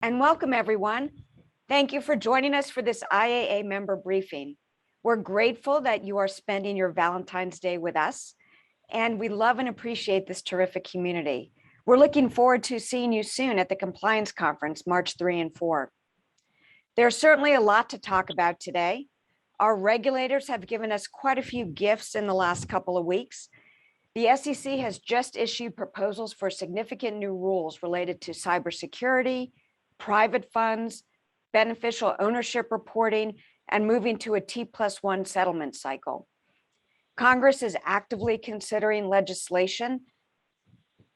And welcome everyone. Thank you for joining us for this IAA member briefing. We're grateful that you are spending your Valentine's Day with us, and we love and appreciate this terrific community. We're looking forward to seeing you soon at the Compliance Conference, March 3 and 4. There's certainly a lot to talk about today. Our regulators have given us quite a few gifts in the last couple of weeks. The SEC has just issued proposals for significant new rules related to cybersecurity, private funds, beneficial ownership reporting, and moving to a T+1 settlement cycle. Congress is actively considering legislation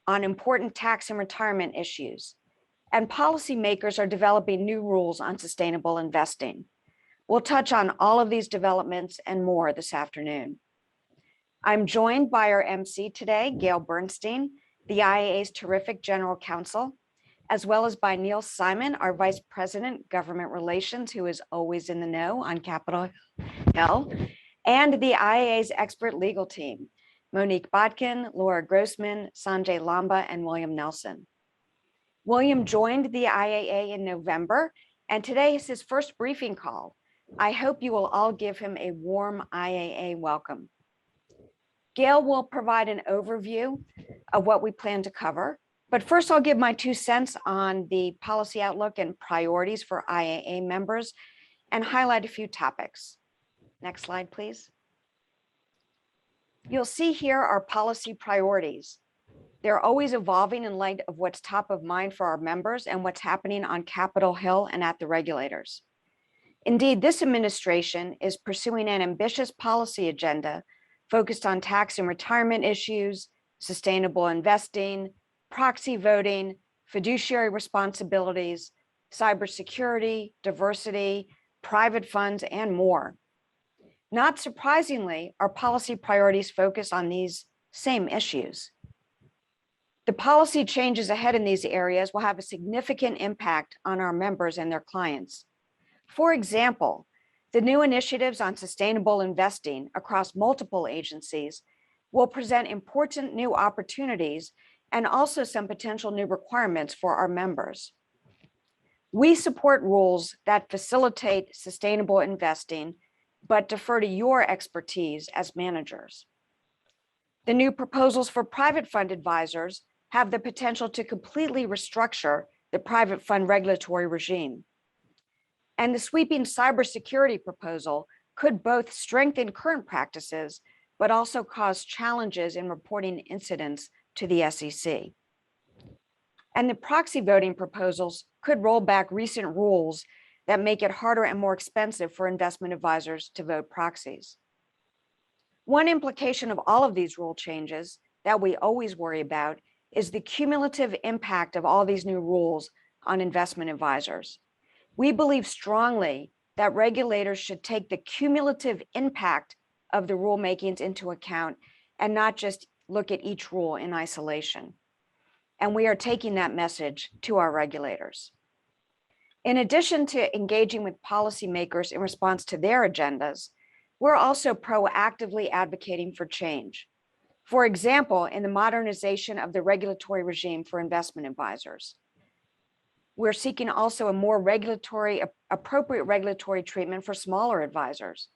on important tax and retirement issues, and policymakers are developing new rules on sustainable investing. We'll touch on all of these developments and more this afternoon. I'm joined by our MC today, Gail Bernstein, the IAA's terrific general counsel, as well as by Neil Simon, our Vice President, Government Relations, who is always in the know on Capitol Hill, and the IAA's expert legal team, Monique Botkin, Laura Grossman, Sanjay Lamba, and William Nelson. William joined the IAA in November, and today is his first briefing call. I hope you will all give him a warm IAA welcome. Gail will provide an overview of what we plan to cover, but first I'll give my 2 cents on the policy outlook and priorities for IAA members and highlight a few topics. Next slide, please. You'll see here our policy priorities. They're always evolving in light of what's top of mind for our members and what's happening on Capitol Hill and at the regulators. Indeed, this administration is pursuing an ambitious policy agenda focused on tax and retirement issues, sustainable investing, proxy voting, fiduciary responsibilities, cybersecurity, diversity, private funds, and more. Not surprisingly, our policy priorities focus on these same issues. The policy changes ahead in these areas will have a significant impact on our members and their clients. For example, the new initiatives on sustainable investing across multiple agencies will present important new opportunities and also some potential new requirements for our members. We support rules that facilitate sustainable investing, but defer to your expertise as managers. The new proposals for private fund advisors have the potential to completely restructure the private fund regulatory regime. And the sweeping cybersecurity proposal could both strengthen current practices, but also cause challenges in reporting incidents to the SEC. And the proxy voting proposals could roll back recent rules that make it harder and more expensive for investment advisors to vote proxies. One implication of all of these rule changes that we always worry about is the cumulative impact of all these new rules on investment advisors. We believe strongly that regulators should take the cumulative impact of the rulemakings into account and not just look at each rule in isolation. And we are taking that message to our regulators. In addition to engaging with policymakers in response to their agendas, we're also proactively advocating for change. For example, in the modernization of the regulatory regime for investment advisors. We're seeking also a more appropriate regulatory treatment for smaller advisors.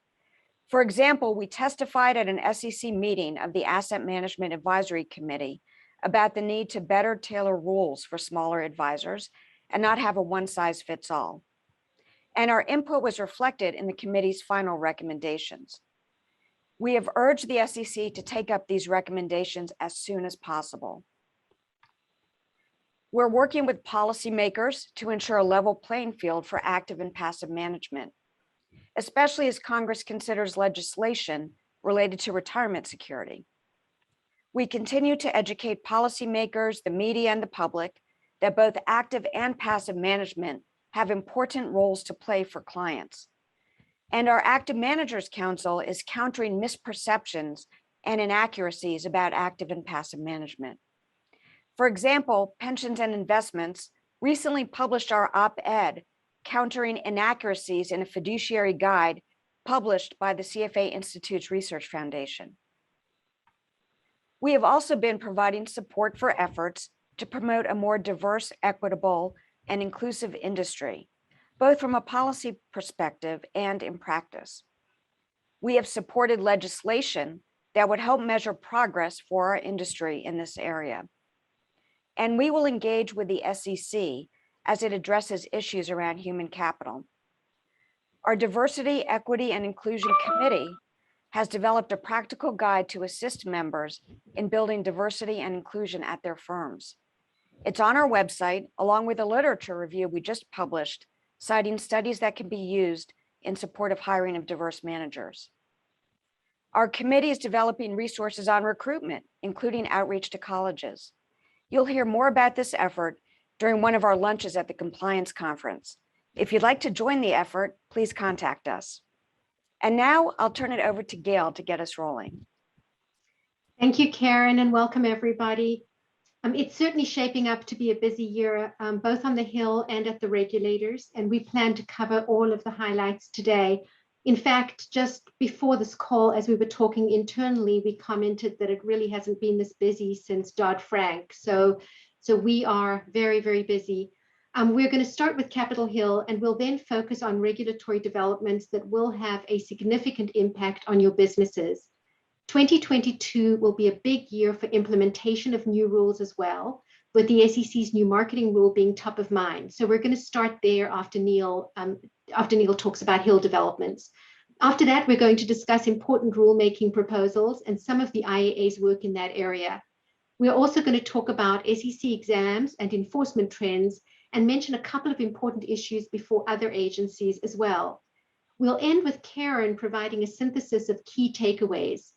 For example, we testified at an SEC meeting of the Asset Management Advisory Committee about the need to better tailor rules for smaller advisors and not have a one-size-fits-all. And our input was reflected in the committee's final recommendations. We have urged the SEC to take up these recommendations as soon as possible. We're working with policymakers to ensure a level playing field for active and passive management, especially as Congress considers legislation related to retirement security. We continue to educate policymakers, the media, and the public that both active and passive management have important roles to play for clients. And our Active Managers Council is countering misperceptions and inaccuracies about active and passive management. For example, Pensions and Investments recently published our op-ed countering inaccuracies in a fiduciary guide published by the CFA Institute's Research Foundation. We have also been providing support for efforts to promote a more diverse, equitable, and inclusive industry, both from a policy perspective and in practice. We have supported legislation that would help measure progress for our industry in this area. And we will engage with the SEC as it addresses issues around human capital. Our Diversity, Equity, and Inclusion Committee has developed a practical guide to assist members in building diversity and inclusion at their firms. It's on our website, along with a literature review we just published, citing studies that can be used in support of hiring of diverse managers. Our committee is developing resources on recruitment, including outreach to colleges. You'll hear more about this effort during one of our lunches at the Compliance Conference. If you'd like to join the effort, please contact us. And now I'll turn it over to Gail to get us rolling. Thank you, Karen, and welcome everybody. It's certainly shaping up to be a busy year, both on the Hill and at the regulators, and we plan to cover all of the highlights today. In fact, just before this call, as we were talking internally, we commented that it really hasn't been this busy since Dodd-Frank. So we are very, very busy. We're going to start with Capitol Hill, and we'll then focus on regulatory developments that will have a significant impact on your businesses. 2022 will be a big year for implementation of new rules as well, with the SEC's new marketing rule being top of mind. So we're going to start there after Neil talks about Hill developments. After that, we're going to discuss important rulemaking proposals and some of the IAA's work in that area. We're also going to talk about SEC exams and enforcement trends and mention a couple of important issues before other agencies as well. We'll end with Karen providing a synthesis of key takeaways.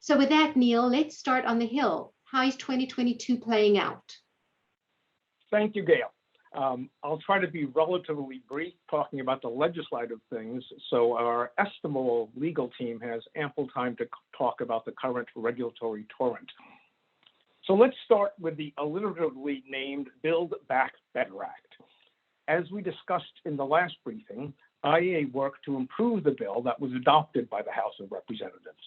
So with that, Neil, let's start on the Hill. How is 2022 playing out? Thank you, Gail. I'll try to be relatively brief talking about the legislative things, so our estimable legal team has ample time to talk about the current regulatory torrent. So let's start with the alliteratively named Build Back Better Act. As we discussed in the last briefing, IAA worked to improve the bill that was adopted by the House of Representatives.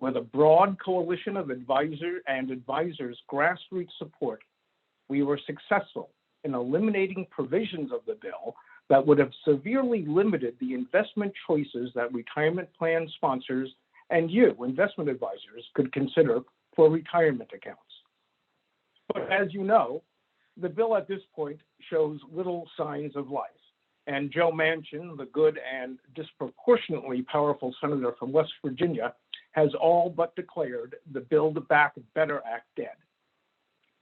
With a broad coalition of advisors' grassroots support, we were successful in eliminating provisions of the bill that would have severely limited the investment choices that retirement plan sponsors and you, investment advisors, could consider for retirement accounts. But as you know, the bill at this point shows little signs of life. And Joe Manchin, the good and disproportionately powerful senator from West Virginia, has all but declared the Build Back Better Act dead.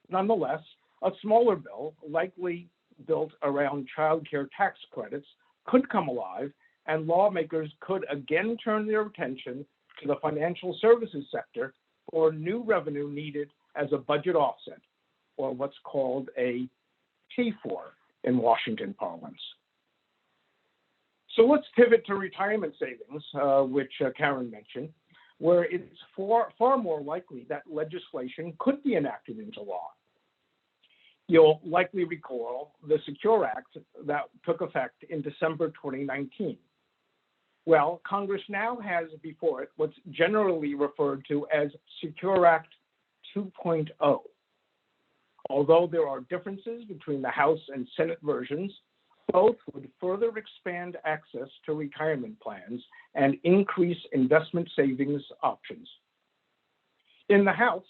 Nonetheless, a smaller bill, likely built around child care tax credits, could come alive, and lawmakers could again turn their attention to the financial services sector for new revenue needed as a budget offset, or what's called a T4 in Washington parlance. So let's pivot to retirement savings, which Karen mentioned, where it's far more likely that legislation could be enacted into law. You'll likely recall the SECURE Act that took effect in December 2019. Well, Congress now has before it what's generally referred to as SECURE Act 2.0. Although there are differences between the House and Senate versions, both would further expand access to retirement plans and increase investment savings options. In the House,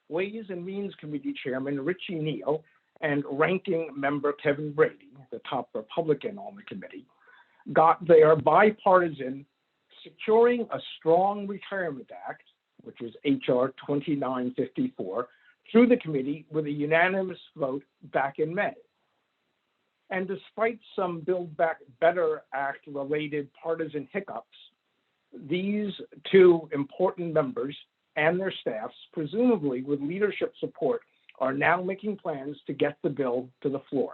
Ways and Means Committee Chairman Richie Neal and Ranking Member Kevin Brady, the top Republican on the committee, got their bipartisan Securing a Strong Retirement Act, which is H.R. 2954, through the committee with a unanimous vote back in May. And despite some Build Back Better Act related partisan hiccups, these two important members and their staffs, presumably with leadership support, are now making plans to get the bill to the floor.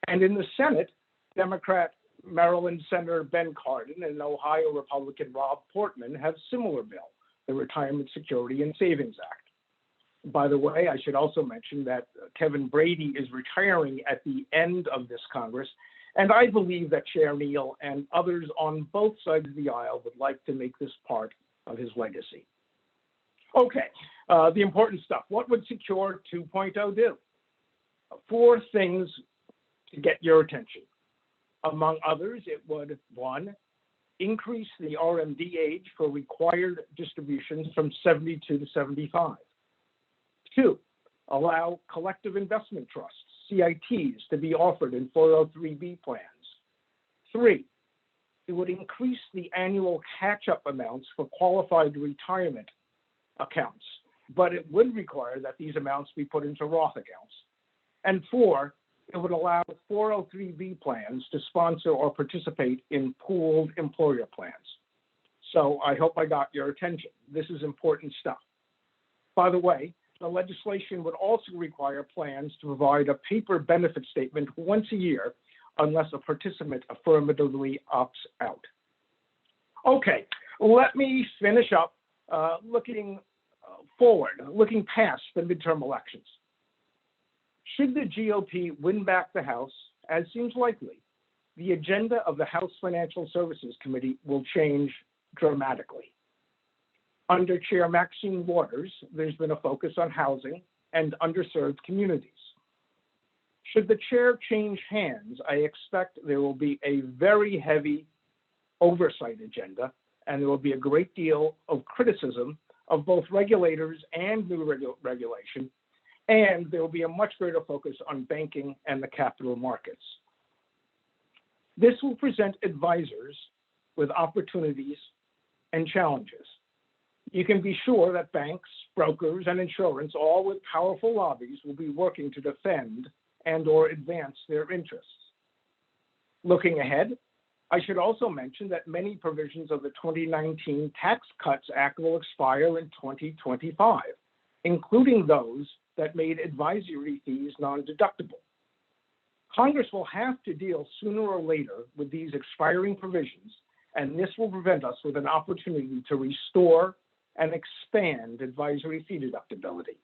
And in the Senate, Democrat Maryland Senator Ben Cardin and Ohio Republican Rob Portman have similar bill, the Retirement Security and Savings Act. By the way, I should also mention that Kevin Brady is retiring at the end of this Congress, and I believe that Chair Neal and others on both sides of the aisle would like to make this part of his legacy. Okay, the important stuff. What would SECURE 2.0 do? Four things to get your attention. Among others, it would, 1, increase the RMD age for required distributions from 72 to 75. 2, allow collective investment trusts, CITs, to be offered in 403B plans. 3, it would increase the annual catch-up amounts for qualified retirement accounts, but it would require that these amounts be put into Roth accounts. And 4, it would allow 403B plans to sponsor or participate in pooled employer plans. So I hope I got your attention. This is important stuff. By the way, the legislation would also require plans to provide a paper benefit statement once a year unless a participant affirmatively opts out. Okay, let me finish up looking forward, looking past the midterm elections. Should the GOP win back the House, as seems likely, the agenda of the House Financial Services Committee will change dramatically. Under Chair Maxine Waters, there's been a focus on housing and underserved communities. Should the chair change hands, I expect there will be a very heavy oversight agenda, and there will be a great deal of criticism of both regulators and new regulation, and there will be a much greater focus on banking and the capital markets. This will present advisors with opportunities and challenges. You can be sure that banks, brokers, and insurance, all with powerful lobbies, will be working to defend and/or advance their interests. Looking ahead, I should also mention that many provisions of the 2019 Tax Cuts Act will expire in 2025, including those that made advisory fees non-deductible. Congress will have to deal sooner or later with these expiring provisions, and this will prevent us with an opportunity to restore and expand advisory fee deductibility.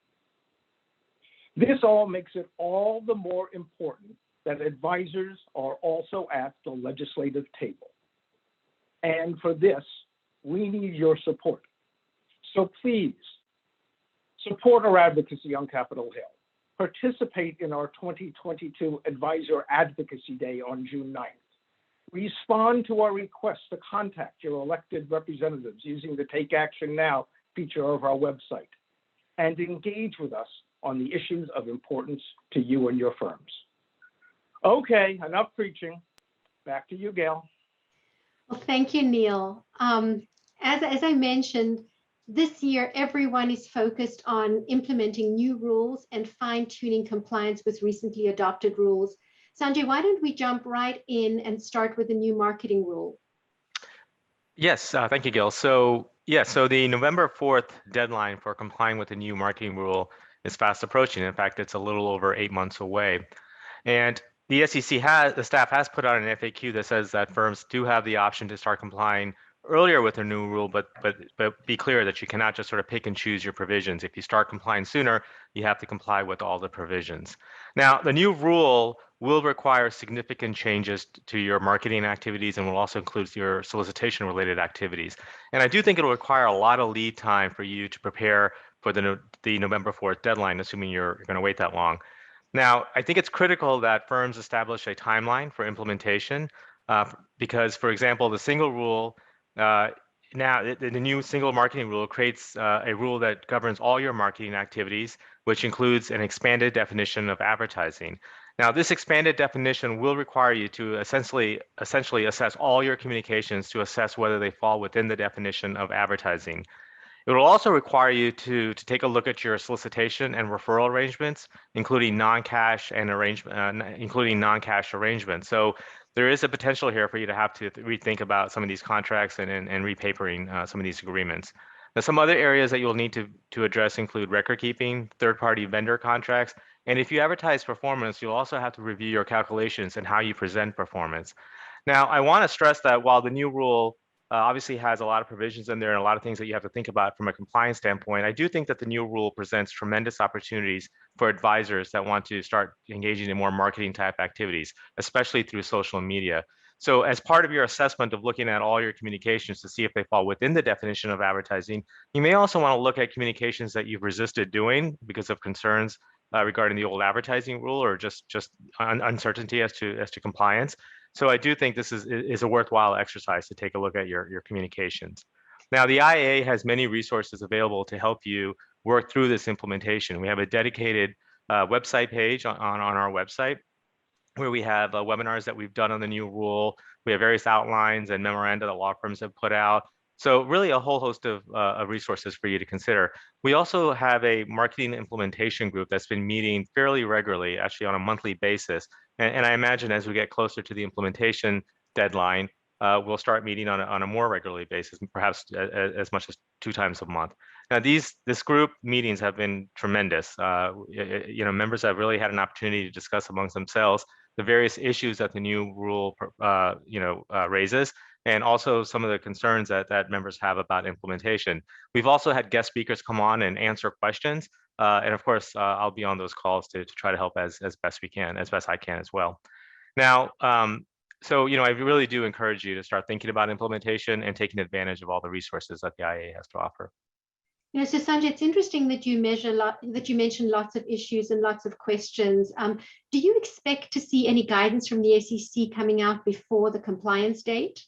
This all makes it all the more important that advisors are also at the legislative table. And for this, we need your support. So please, support our advocacy on Capitol Hill. Participate in our 2022 Advisor Advocacy Day on June 9th. Respond to our request to contact your elected representatives using the Take Action Now feature of our website, and engage with us on the issues of importance to you and your firms. Okay, enough preaching. Back to you, Gail. Well, thank you, Neil. As I mentioned, this year, everyone is focused on implementing new rules and fine-tuning compliance with recently adopted rules. Sanjay, why don't we jump right in and start with the new marketing rule? Yes, thank you, Gil. So the November 4th deadline for complying with the new marketing rule is fast approaching. In fact, it's a little over 8 months away. And the the staff has put out an FAQ that says that firms do have the option to start complying earlier with the new rule, but be clear that you cannot just sort of pick and choose your provisions. If you start complying sooner, you have to comply with all the provisions. Now, the new rule will require significant changes to your marketing activities and will also include your solicitation related activities. And I do think it will require a lot of lead time for you to prepare for the November 4th deadline, assuming you're going to wait that long. Now, I think it's critical that firms establish a timeline for implementation because, for example, the single rule, now the new single marketing rule creates a rule that governs all your marketing activities, which includes an expanded definition of advertising. Now, this expanded definition will require you to essentially assess all your communications to assess whether they fall within the definition of advertising. It will also require you to take a look at your solicitation and referral arrangements, including non-cash arrangements. So there is a potential here for you to have to rethink about some of these contracts and repapering some of these agreements. Now, some other areas that you'll need to address include record keeping, third-party vendor contracts, and if you advertise performance, you'll also have to review your calculations and how you present performance. Now, I want to stress that while the new rule obviously has a lot of provisions in there and a lot of things that you have to think about from a compliance standpoint, I do think that the new rule presents tremendous opportunities for advisors that want to start engaging in more marketing type activities, especially through social media. So as part of your assessment of looking at all your communications to see if they fall within the definition of advertising, you may also want to look at communications that you've resisted doing because of concerns regarding the old advertising rule or just uncertainty as to compliance. So I do think this is a worthwhile exercise to take a look at your communications. Now, the IAA has many resources available to help you work through this implementation. We have a dedicated website page on our website where we have webinars that we've done on the new rule. We have various outlines and memoranda that law firms have put out. So really a whole host of resources for you to consider. We also have a marketing implementation group that's been meeting fairly regularly, actually on a monthly basis. And I imagine as we get closer to the implementation deadline, we'll start meeting on a more regularly basis, perhaps as much as 2 times a month. Now, this group meetings have been tremendous. Members have really had an opportunity to discuss amongst themselves the various issues that the new rule raises, and also some of the concerns that members have about implementation. We've also had guest speakers come on and answer questions. And of course, I'll be on those calls to try to help as best we can, as best I can as well. Now, so, I really do encourage you to start thinking about implementation and taking advantage of all the resources that the IAA has to offer. So Sanjay, it's interesting that you mentioned lots of issues and lots of questions. Do you expect to see any guidance from the SEC coming out before the compliance date?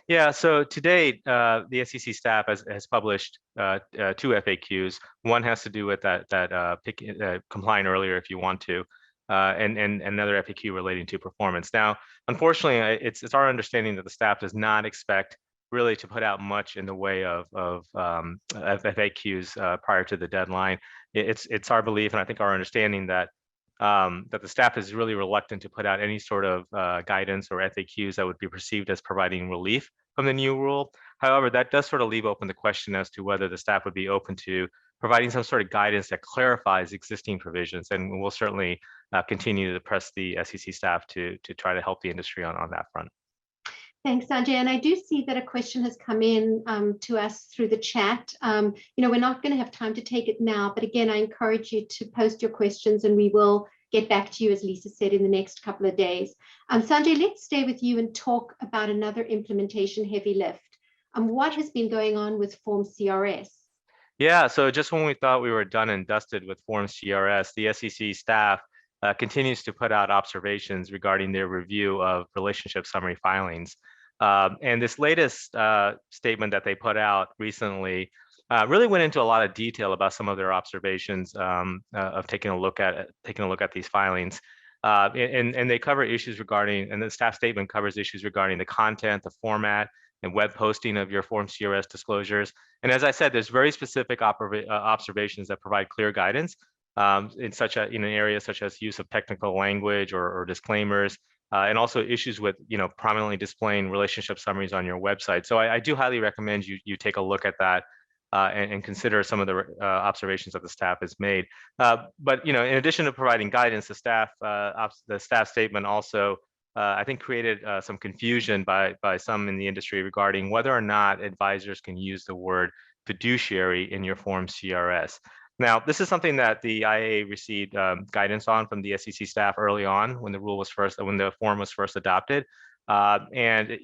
Yeah, so to date, the SEC staff has published 2 FAQs. One has to do with that complying earlier if you want to, and another FAQ relating to performance. Now, unfortunately, it's our understanding that the staff does not expect really to put out much in the way of FAQs prior to the deadline. It's our belief, and I think our understanding that that the staff is really reluctant to put out any sort of guidance or FAQs that would be perceived as providing relief from the new rule. However, that does sort of leave open the question as to whether the staff would be open to providing some sort of guidance that clarifies existing provisions. And we'll certainly continue to press the SEC staff to try to help the industry on that front. Thanks, Sanjay. And I do see that a question has come in to us through the chat. We're not going to have time to take it now, but again, I encourage you to post your questions and we will get back to you, as Lisa said, in the next couple of days. Sanjay, let's stay with you and talk about another implementation heavy lift. What has been going on with Form CRS? Yeah, so just when we thought we were done and dusted with Form CRS, the SEC staff continues to put out observations regarding their review of relationship summary filings. And this latest statement that they put out recently really went into a lot of detail about some of their observations of taking a look at these filings. And they cover issues regarding, and the staff statement covers issues regarding the content, the format, and web posting of your Form CRS disclosures. And as I said, there's very specific observations that provide clear guidance in areas such as use of technical language or disclaimers, and also issues with prominently displaying relationship summaries on your website. So I do highly recommend you take a look at that and consider some of the observations that the staff has made. But in addition to providing guidance, the staff statement also I think created some confusion by some in the industry regarding whether or not advisors can use the word fiduciary in your Form CRS. Now, this is something that the IAA received guidance on from the SEC staff early on when the form was first adopted, and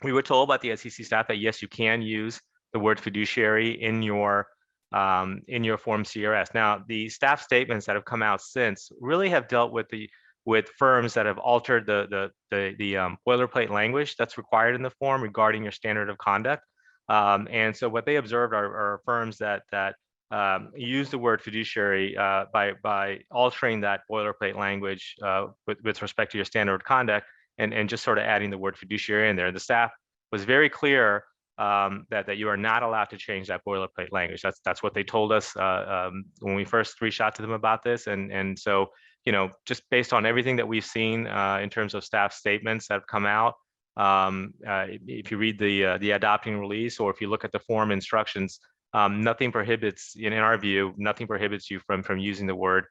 we were told by the SEC staff that yes, you can use the word fiduciary in your Form CRS. Now, the staff statements that have come out since really have dealt with firms that have altered the boilerplate language that's required in the form regarding your standard of conduct. And so what they observed are firms that use the word fiduciary by altering that boilerplate language with respect to your standard of conduct and just sort of adding the word fiduciary in there. The staff was very clear that you are not allowed to change that boilerplate language. That's what they told us when we first reached out to them about this. And so, just based on everything that we've seen in terms of staff statements that have come out, if you read the adopting release, or if you look at the form instructions, nothing prohibits, in our view, nothing prohibits you from using the word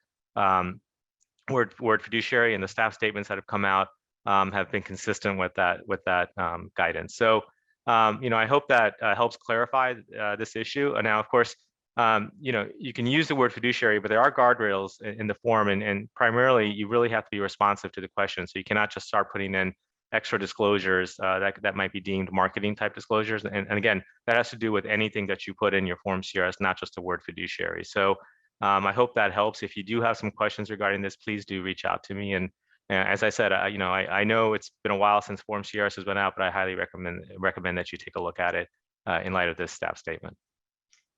fiduciary, and the staff statements that have come out have been consistent with that guidance. So, I hope that helps clarify this issue. And now, of course, you can use the word fiduciary, but there are guardrails in the form, and primarily you really have to be responsive to the question. So you cannot just start putting in extra disclosures that might be deemed marketing type disclosures. And again, that has to do with anything that you put in your Form CRS, not just the word fiduciary. So I hope that helps. If you do have some questions regarding this, please do reach out to me. And as I said, I know it's been a while since Form CRS has been out, but I highly recommend that you take a look at it in light of this staff statement.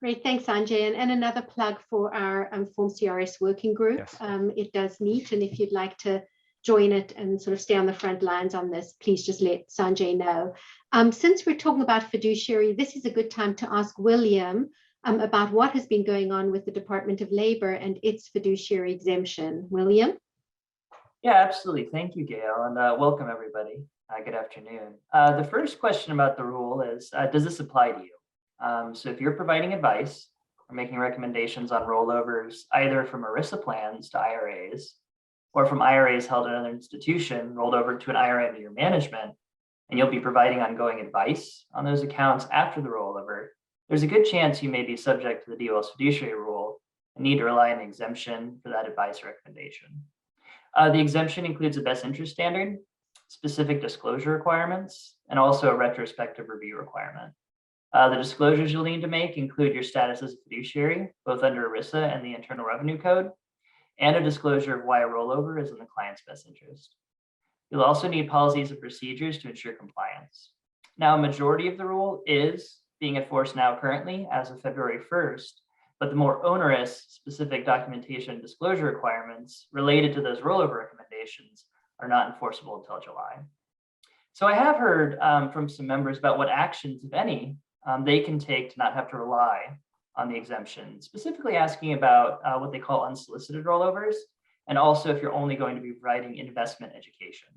Great, thanks, Sanjay. And another plug for our Form CRS working group. Yes. It does meet, and if you'd like to join it and sort of stay on the front lines on this, please just let Sanjay know. Since we're talking about fiduciary, this is a good time to ask William about what has been going on with the Department of Labor and its fiduciary exemption. William? Yeah, absolutely. Thank you, Gail, and welcome everybody. Good afternoon. The first question about the rule is, does this apply to you? So if you're providing advice or making recommendations on rollovers, either from ERISA plans to IRAs, or from IRAs held at another institution rolled over to an IRA under your management, and you'll be providing ongoing advice on those accounts after the rollover, there's a good chance you may be subject to the DOL's fiduciary rule and need to rely on an exemption for that advice or recommendation. The exemption includes a best interest standard, specific disclosure requirements, and also a retrospective review requirement. The disclosures you'll need to make include your status as a fiduciary, both under ERISA and the Internal Revenue Code, and a disclosure of why a rollover is in the client's best interest. You'll also need policies and procedures to ensure compliance. Now, a majority of the rule is being enforced now currently as of February 1st, but the more onerous specific documentation and disclosure requirements related to those rollover recommendations are not enforceable until July. So I have heard from some members about what actions, if any, they can take to not have to rely on the exemption, specifically asking about what they call unsolicited rollovers, and also if you're only going to be providing investment education.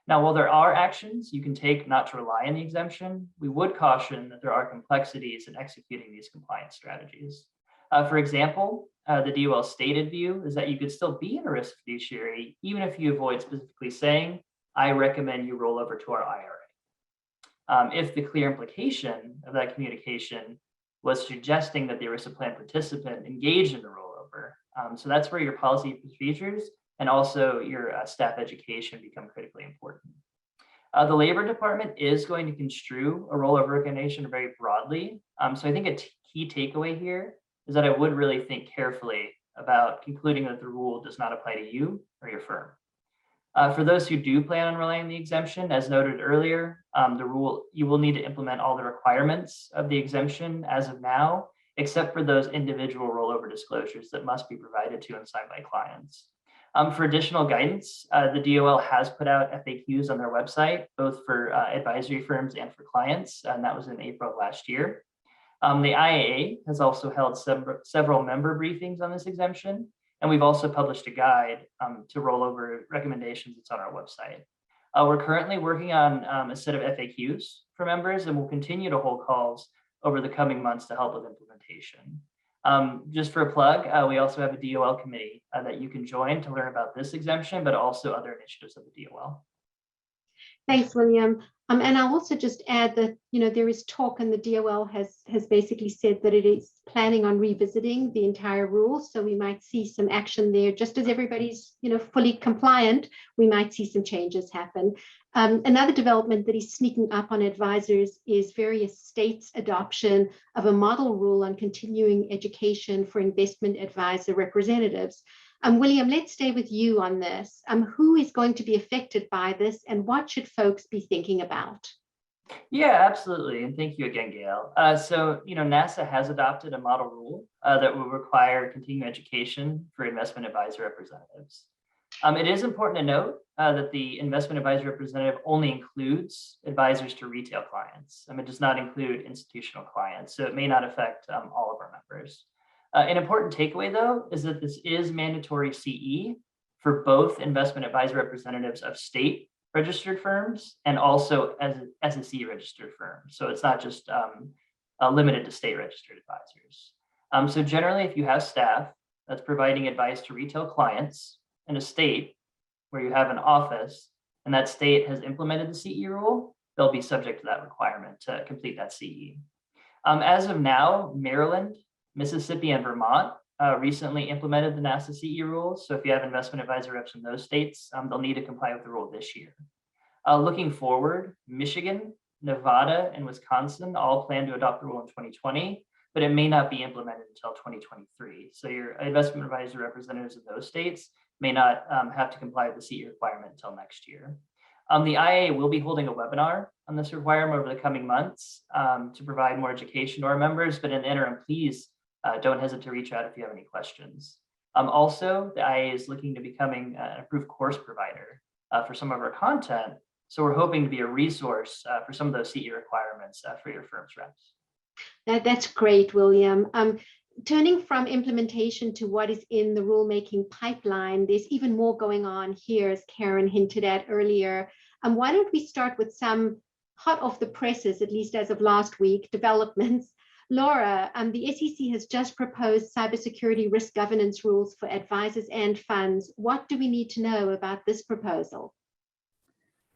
Now, while there are actions you can take not to rely on the exemption, we would caution that there are complexities in executing these compliance strategies. For example, the DOL stated view is that you could still be an ERISA fiduciary, even if you avoid specifically saying, I recommend you roll over to our IRA. If the clear implication of that communication was suggesting that the ERISA plan participant engaged in the rollover. So that's where your policy procedures and also your staff education become critically important. The Labor Department is going to construe a rollover recommendation very broadly. So I think a key takeaway here is that I would really think carefully about concluding that the rule does not apply to you or your firm. For those who do plan on relying on the exemption, as noted earlier, the rule, you will need to implement all the requirements of the exemption as of now, except for those individual rollover disclosures that must be provided to and signed by clients. For additional guidance, the DOL has put out FAQs on their website, both for advisory firms and for clients, and that was in April of last year. The IAA has also held several member briefings on this exemption, and we've also published a guide to rollover recommendations that's on our website. We're currently working on a set of FAQs for members, and we'll continue to hold calls over the coming months to help with implementation. Just for a plug, we also have a DOL committee that you can join to learn about this exemption, but also other initiatives of the DOL. Thanks, William. And I'll also just add that, there is talk, and the DOL has basically said that it is planning on revisiting the entire rule. So we might see some action there. Just as everybody's, fully compliant, we might see some changes happen. Another development that is sneaking up on advisors is various states' adoption of a model rule on continuing education for investment advisor representatives. William, let's stay with you on this. Who is going to be affected by this, and what should folks be thinking about? Yeah, absolutely. And thank you again, Gail. So, NASA has adopted a model rule that will require continuing education for investment advisor representatives. It is important to note that the investment advisor representative only includes advisors to retail clients. It does not include institutional clients, so it may not affect all of our members. An important takeaway, though, is that this is mandatory CE for both investment advisor representatives of state registered firms and also as SEC registered firms. So it's not just limited to state registered advisors. So generally, if you have staff that's providing advice to retail clients in a state where you have an office and that state has implemented the CE rule, they'll be subject to that requirement to complete that CE. As of now, Maryland, Mississippi, and Vermont recently implemented the NASA CE rules. So if you have investment advisor reps in those states, they'll need to comply with the rule this year. Looking forward, Michigan, Nevada, and Wisconsin all plan to adopt the rule in 2020, but it may not be implemented until 2023. So your investment advisor representatives in those states may not have to comply with the CE requirement until next year. The IA will be holding a webinar on this requirement over the coming months to provide more education to our members, but in the interim, please don't hesitate to reach out if you have any questions. Also, the IA is looking to becoming an approved course provider for some of our content. So we're hoping to be a resource for some of those CE requirements for your firm's reps. That's great, William. Turning from implementation to what is in the rulemaking pipeline, there's even more going on here, as Karen hinted at earlier. Why don't we start with some hot off the presses, at least as of last week, developments. Laura, the SEC has just proposed cybersecurity risk governance rules for advisors and funds. What do we need to know about this proposal?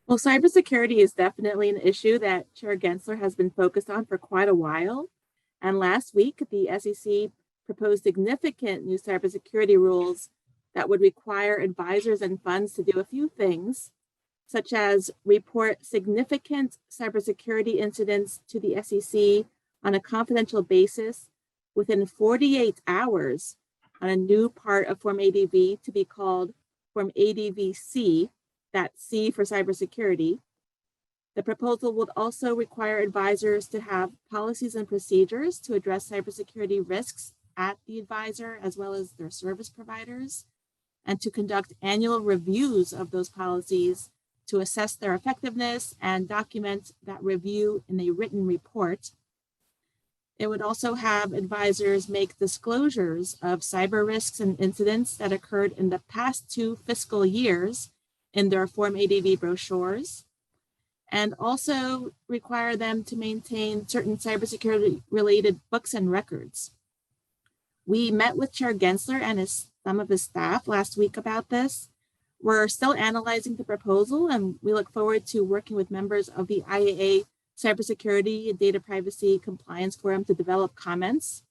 Well, cybersecurity is definitely an issue that Chair Gensler has been focused on for quite a while. And last week, the SEC proposed significant new cybersecurity rules that would require advisors and funds to do a few things, such as report significant cybersecurity incidents to the SEC on a confidential basis within 48 hours on a new part of Form ADV to be called Form ADV-C, that's C for cybersecurity. The proposal would also require advisors to have policies and procedures to address cybersecurity risks at the advisor as well as their service providers, and to conduct annual reviews of those policies to assess their effectiveness and document that review in a written report. It would also have advisors make disclosures of cyber risks and incidents that occurred in the past 2 fiscal years in their Form ADV brochures, and also require them to maintain certain cybersecurity related books and records. We met with Chair Gensler and some of his staff last week about this. We're still analyzing the proposal, and we look forward to working with members of the IAA Cybersecurity and Data Privacy Compliance Forum to develop comments.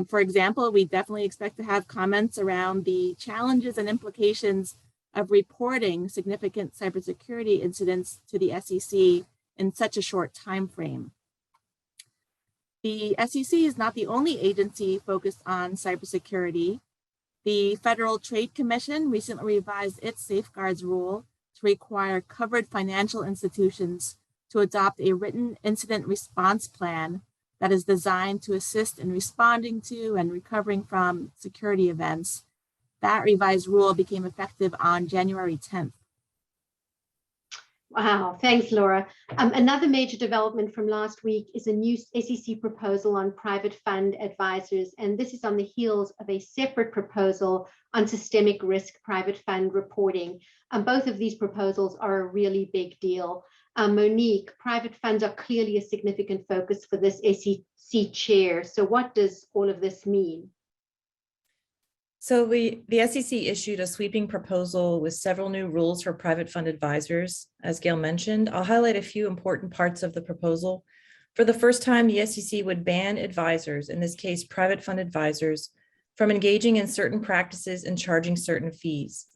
For example, we definitely expect to have comments around the challenges and implications of reporting significant cybersecurity incidents to the SEC in such a short time frame. The SEC is not the only agency focused on cybersecurity. The Federal Trade Commission recently revised its safeguards rule to require covered financial institutions to adopt a written incident response plan that is designed to assist in responding to and recovering from security events. That revised rule became effective on January 10th. Wow, thanks, Laura. Another major development from last week is a new SEC proposal on private fund advisors, and this is on the heels of a separate proposal on systemic risk private fund reporting. Both of these proposals are a really big deal. Monique, private funds are clearly a significant focus for this SEC chair. So what does all of this mean? So the SEC issued a sweeping proposal with several new rules for private fund advisors. As Gail mentioned, I'll highlight a few important parts of the proposal. For the first time, the SEC would ban advisors, in this case, private fund advisors, from engaging in certain practices and charging certain fees.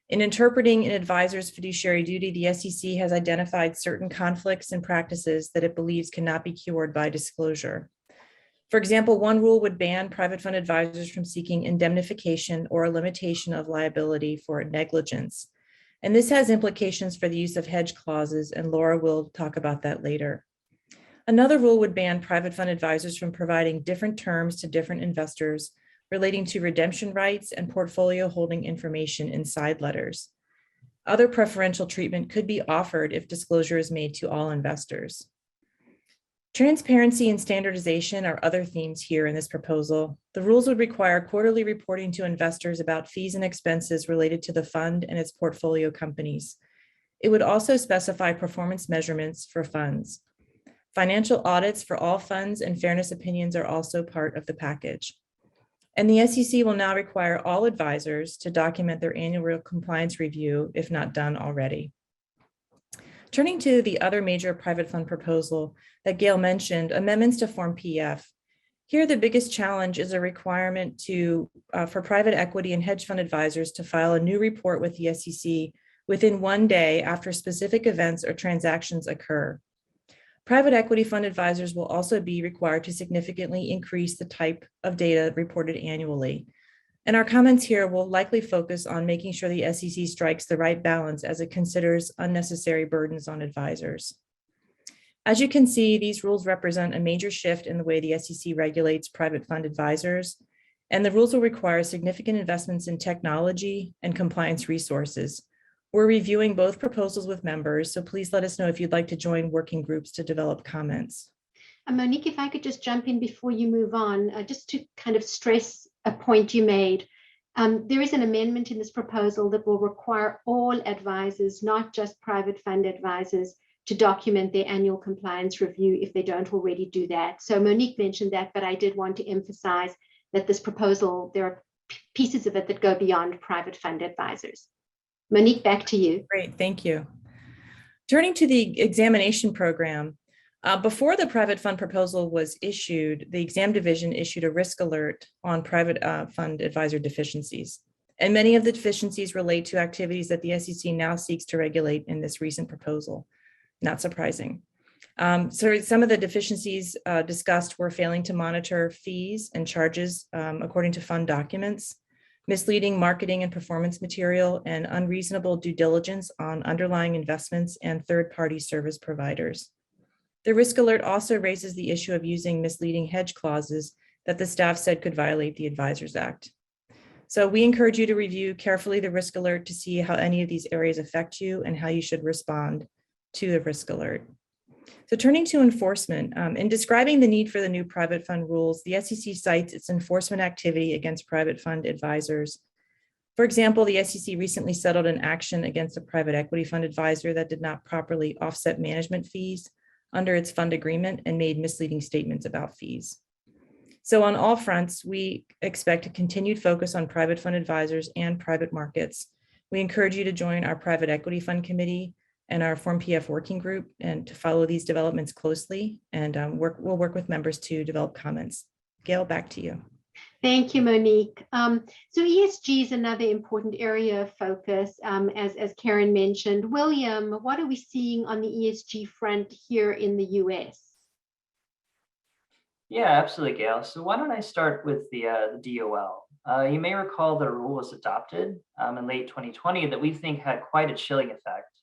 In interpreting an advisor's fiduciary duty, the SEC has identified certain conflicts and practices that it believes cannot be cured by disclosure. For example, one rule would ban private fund advisors from seeking indemnification or a limitation of liability for negligence. And this has implications for the use of hedge clauses, and Laura will talk about that later. Another rule would ban private fund advisors from providing different terms to different investors relating to redemption rights and portfolio holding information in side letters. Other preferential treatment could be offered if disclosure is made to all investors. Transparency and standardization are other themes here in this proposal. The rules would require quarterly reporting to investors about fees and expenses related to the fund and its portfolio companies. It would also specify performance measurements for funds. Financial audits for all funds and fairness opinions are also part of the package. And the SEC will now require all advisors to document their annual compliance review if not done already. Turning to the other major private fund proposal that Gail mentioned, amendments to Form PF. Here, the biggest challenge is a requirement for private equity and hedge fund advisors to file a new report with the SEC within 1 day after specific events or transactions occur. Private equity fund advisors will also be required to significantly increase the type of data reported annually. And our comments here will likely focus on making sure the SEC strikes the right balance as it considers unnecessary burdens on advisors. As you can see, these rules represent a major shift in the way the SEC regulates private fund advisors, and the rules will require significant investments in technology and compliance resources. We're reviewing both proposals with members, so please let us know if you'd like to join working groups to develop comments. Monique, if I could just jump in before you move on, just to kind of stress a point you made. There is an amendment in this proposal that will require all advisors, not just private fund advisors, to document their annual compliance review if they don't already do that. So Monique mentioned that, but I did want to emphasize that this proposal, there are pieces of it that go beyond private fund advisors. Monique, back to you. Great, thank you. Turning to the examination program, before the private fund proposal was issued, the exam division issued a risk alert on private fund advisor deficiencies. And many of the deficiencies relate to activities that the SEC now seeks to regulate in this recent proposal. Not surprising. So some of the deficiencies discussed were failing to monitor fees and charges according to fund documents, misleading marketing and performance material, and unreasonable due diligence on underlying investments and third-party service providers. The risk alert also raises the issue of using misleading hedge clauses that the staff said could violate the Advisors Act. So we encourage you to review carefully the risk alert to see how any of these areas affect you and how you should respond to the risk alert. So turning to enforcement, in describing the need for the new private fund rules, the SEC cites its enforcement activity against private fund advisors. For example, the SEC recently settled an action against a private equity fund advisor that did not properly offset management fees under its fund agreement and made misleading statements about fees. So on all fronts, we expect a continued focus on private fund advisors and private markets. We encourage you to join our private equity fund committee and our Form PF working group and to follow these developments closely, and we'll work with members to develop comments. Gail, back to you. Thank you, Monique. So ESG is another important area of focus, as Karen mentioned. William, what are we seeing on the ESG front here in the US? Yeah, absolutely, Gail. So why don't I start with the DOL? You may recall that a rule was adopted in late 2020 that we think had quite a chilling effect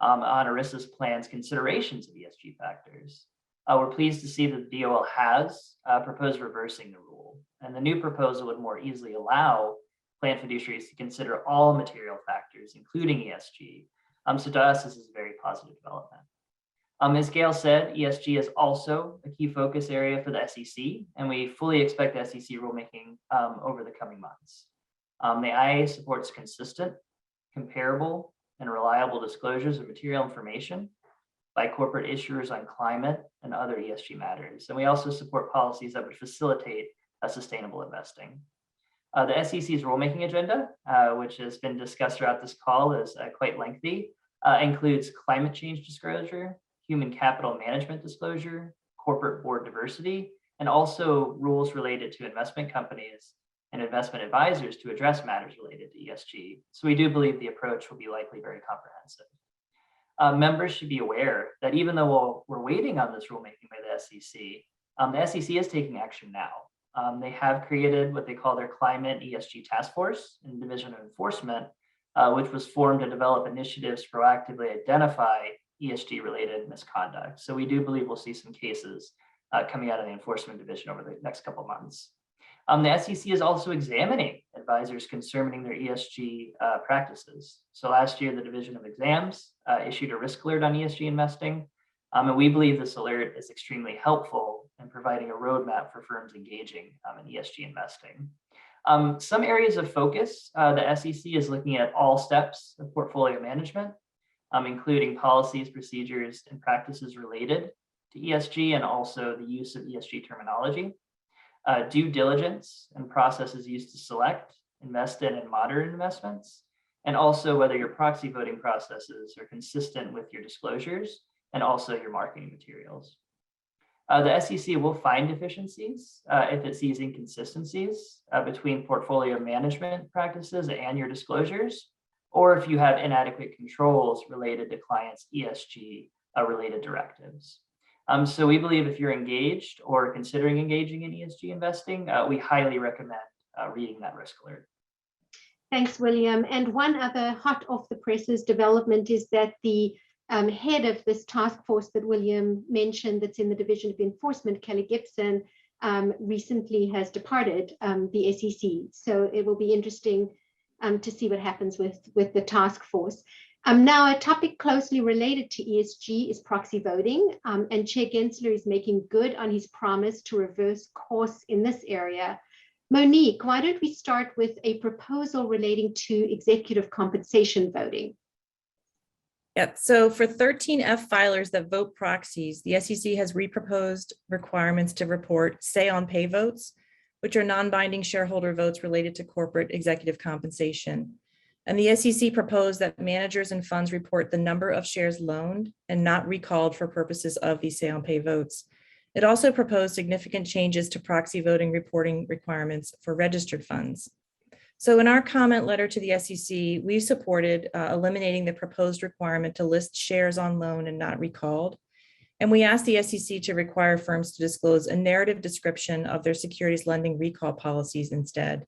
on ERISA's plans considerations of ESG factors. We're pleased to see that the DOL has proposed reversing the rule, and the new proposal would more easily allow plan fiduciaries to consider all material factors, including ESG. So to us, this is a very positive development. As Gail said, ESG is also a key focus area for the SEC, and we fully expect the SEC rulemaking over the coming months. The IA supports consistent, comparable, and reliable disclosures of material information by corporate issuers on climate and other ESG matters. And we also support policies that would facilitate sustainable investing. The SEC's rulemaking agenda, which has been discussed throughout this call, is quite lengthy, includes climate change disclosure, human capital management disclosure, corporate board diversity, and also rules related to investment companies and investment advisors to address matters related to ESG. So we do believe the approach will be likely very comprehensive. Members should be aware that even though we're waiting on this rulemaking by the SEC is taking action now. They have created what they call their Climate ESG Task Force in the Division of Enforcement, which was formed to develop initiatives to proactively identify ESG-related misconduct. So we do believe we'll see some cases coming out of the Enforcement Division over the next couple of months. The SEC is also examining advisors concerning their ESG practices. So last year, the Division of Exams issued a risk alert on ESG investing. And we believe this alert is extremely helpful in providing a roadmap for firms engaging in ESG investing. Some areas of focus, the SEC is looking at all steps of portfolio management, including policies, procedures, and practices related to ESG, and also the use of ESG terminology. Due diligence and processes used to select, invest in, and monitor investments, and also whether your proxy voting processes are consistent with your disclosures and also your marketing materials. The SEC will find deficiencies if it sees inconsistencies between portfolio management practices and your disclosures, or if you have inadequate controls related to clients' ESG related directives. So we believe if you're engaged or considering engaging in ESG investing, we highly recommend reading that risk alert. Thanks, William. And one other hot off the presses development is that the head of this task force that William mentioned that's in the Division of Enforcement, Kelly Gibson, recently has departed the SEC. So it will be interesting to see what happens with the task force. Now, a topic closely related to ESG is proxy voting, and Chair Gensler is making good on his promise to reverse course in this area. Monique, why don't we start with a proposal relating to executive compensation voting? Yep. So for 13F filers that vote proxies, the SEC has reproposed requirements to report say-on-pay votes, which are non-binding shareholder votes related to corporate executive compensation. And the SEC proposed that managers and funds report the number of shares loaned and not recalled for purposes of these say-on-pay votes. It also proposed significant changes to proxy voting reporting requirements for registered funds. So in our comment letter to the SEC, we supported eliminating the proposed requirement to list shares on loan and not recalled. And we asked the SEC to require firms to disclose a narrative description of their securities lending recall policies instead.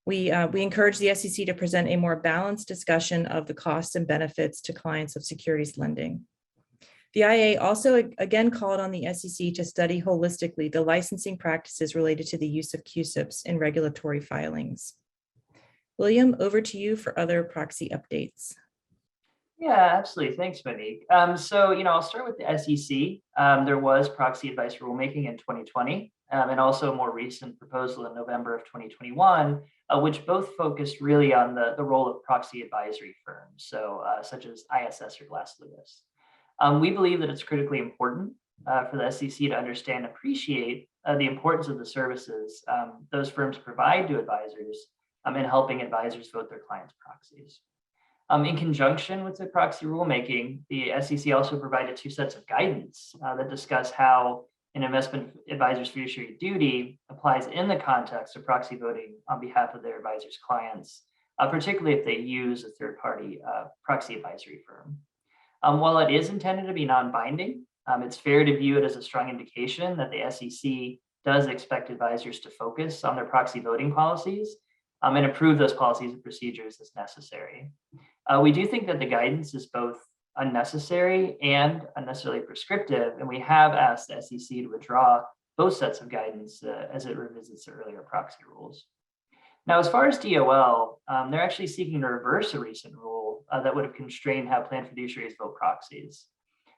We encourage the SEC to present a more balanced discussion of the costs and benefits to clients of securities lending. The IA also again called on the SEC to study holistically the licensing practices related to the use of CUSIPs in regulatory filings. William, over to you for other proxy updates. Yeah, absolutely. Thanks, Monique. So, I'll start with the SEC. There was proxy advice rulemaking in 2020, and also a more recent proposal in November of 2021, which both focused really on the role of proxy advisory firms, so such as ISS or Glass Lewis. We believe that it's critically important for the SEC to understand and appreciate the importance of the services those firms provide to advisors in helping advisors vote their clients' proxies. In conjunction with the proxy rulemaking, the SEC also provided 2 sets of guidance that discuss how an investment advisor's fiduciary duty applies in the context of proxy voting on behalf of their advisor's clients, particularly if they use a third-party proxy advisory firm. While it is intended to be non-binding, it's fair to view it as a strong indication that the SEC does expect advisors to focus on their proxy voting policies and approve those policies and procedures as necessary. We do think that the guidance is both unnecessary and unnecessarily prescriptive, and we have asked the SEC to withdraw both sets of guidance as it revisits the earlier proxy rules. Now, as far as DOL, they're actually seeking to reverse a recent rule that would have constrained how plan fiduciaries vote proxies.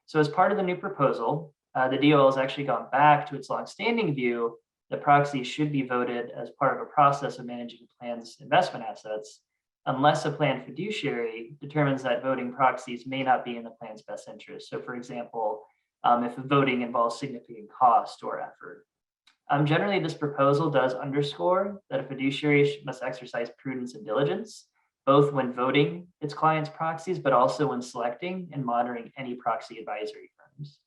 So as part of the new proposal, the DOL has actually gone back to its longstanding view that proxies should be voted as part of a process of managing a plan's investment assets, unless a plan fiduciary determines that voting proxies may not be in the plan's best interest. So for example, if voting involves significant cost or effort. Generally, this proposal does underscore that a fiduciary must exercise prudence and diligence, both when voting its clients' proxies, but also when selecting and monitoring any proxy advisory firms.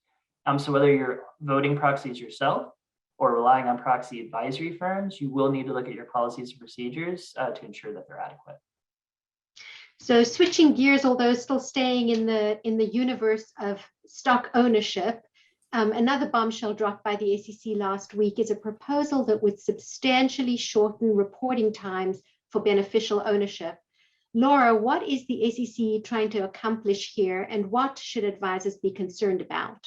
So whether you're voting proxies yourself or relying on proxy advisory firms, you will need to look at your policies and procedures to ensure that they're adequate. So switching gears, although still staying in the universe of stock ownership, another bombshell dropped by the SEC last week is a proposal that would substantially shorten reporting times for beneficial ownership. Laura, what is the SEC trying to accomplish here, and what should advisors be concerned about?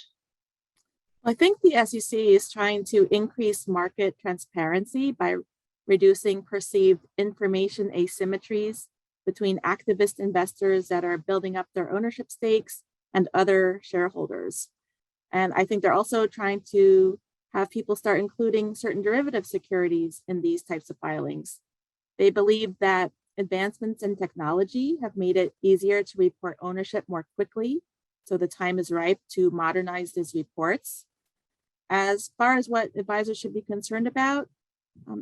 I think the SEC is trying to increase market transparency by reducing perceived information asymmetries between activist investors that are building up their ownership stakes and other shareholders. And I think they're also trying to have people start including certain derivative securities in these types of filings. They believe that advancements in technology have made it easier to report ownership more quickly, so the time is ripe to modernize these reports. As far as what advisors should be concerned about,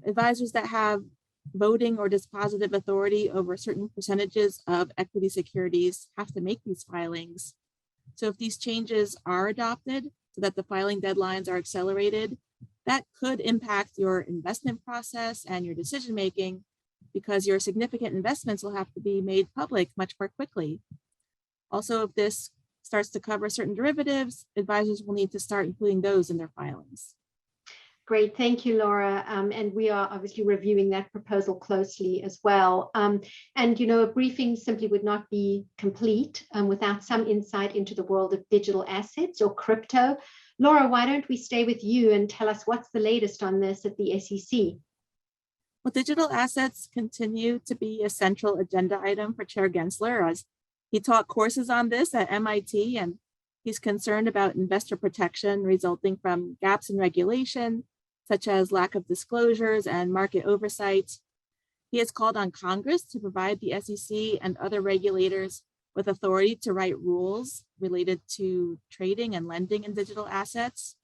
advisors that have voting or dispositive authority over certain percentages of equity securities have to make these filings. So if these changes are adopted so that the filing deadlines are accelerated, that could impact your investment process and your decision-making, because your significant investments will have to be made public much more quickly. Also, if this starts to cover certain derivatives, advisors will need to start including those in their filings. Great, thank you, Laura. And we are obviously reviewing that proposal closely as well. And, you know, a briefing simply would not be complete without some insight into the world of digital assets or crypto. Laura, why don't we stay with you and tell us what's the latest on this at the SEC? Well, digital assets continue to be a central agenda item for Chair Gensler, as he taught courses on this at MIT, and he's concerned about investor protection resulting from gaps in regulation, such as lack of disclosures and market oversight. He has called on Congress to provide the SEC and other regulators with authority to write rules related to trading and lending in digital assets.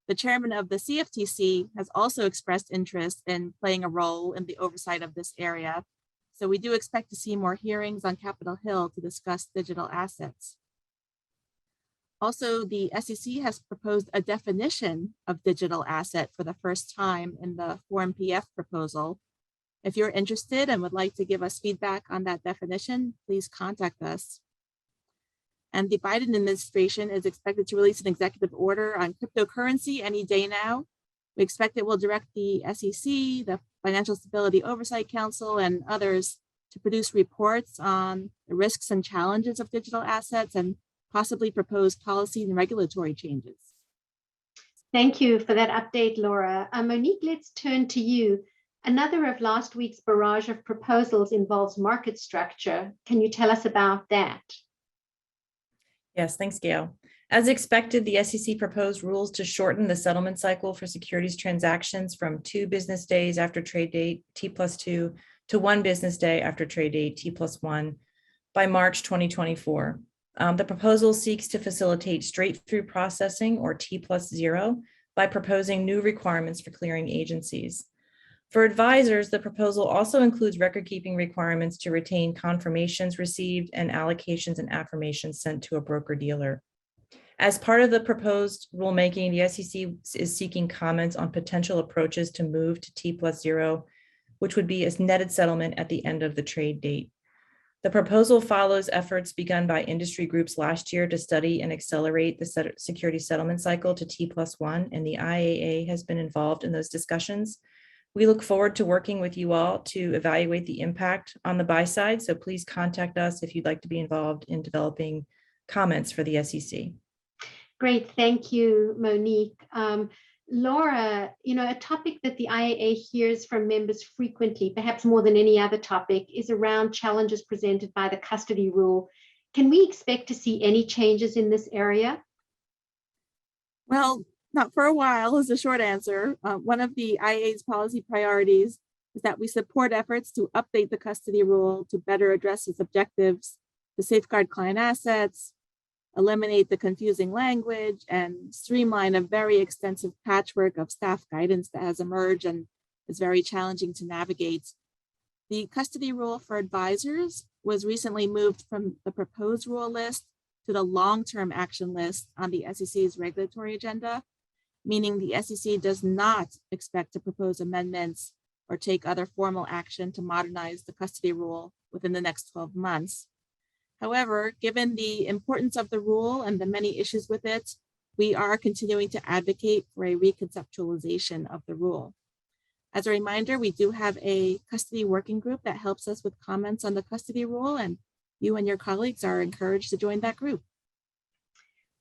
The chairman of the CFTC has also expressed interest in playing a role in the oversight of this area. So we do expect to see more hearings on Capitol Hill to discuss digital assets. Also, the SEC has proposed a definition of digital asset for the first time in the Form PF proposal. If you're interested and would like to give us feedback on that definition, please contact us. And the Biden administration is expected to release an executive order on cryptocurrency any day now. We expect it will direct the SEC, the Financial Stability Oversight Council, and others to produce reports on the risks and challenges of digital assets and possibly propose policy and regulatory changes. Thank you for that update, Laura. Monique, let's turn to you. Another of last week's barrage of proposals involves market structure. Can you tell us about that? Yes, thanks, Gail. As expected, the SEC proposed rules to shorten the settlement cycle for securities transactions from 2 business days after trade date T+2 to 1 business day after trade date T+1 by March 2024. The proposal seeks to facilitate straight-through processing, or T+0, by proposing new requirements for clearing agencies. For advisors, the proposal also includes record-keeping requirements to retain confirmations received and allocations and affirmations sent to a broker-dealer. As part of the proposed rulemaking, the SEC is seeking comments on potential approaches to move to T+0, which would be a netted settlement at the end of the trade date. The proposal follows efforts begun by industry groups last year to study and accelerate the security settlement cycle to T+1, and the IAA has been involved in those discussions. We look forward to working with you all to evaluate the impact on the buy side, so please contact us if you'd like to be involved in developing comments for the SEC. Great, thank you, Monique. Laura, you know, a topic that the IAA hears from members frequently, perhaps more than any other topic, is around challenges presented by the custody rule. Can we expect to see any changes in this area? Well, not for a while is the short answer. One of the IAA's policy priorities is that we support efforts to update the custody rule to better address its objectives, to safeguard client assets, eliminate the confusing language, and streamline a very extensive patchwork of staff guidance that has emerged and is very challenging to navigate. The custody rule for advisors was recently moved from the proposed rule list to the long-term action list on the SEC's regulatory agenda, meaning the SEC does not expect to propose amendments or take other formal action to modernize the custody rule within the next 12 months. However, given the importance of the rule and the many issues with it, we are continuing to advocate for a reconceptualization of the rule. As a reminder, we do have a custody working group that helps us with comments on the custody rule, and you and your colleagues are encouraged to join that group.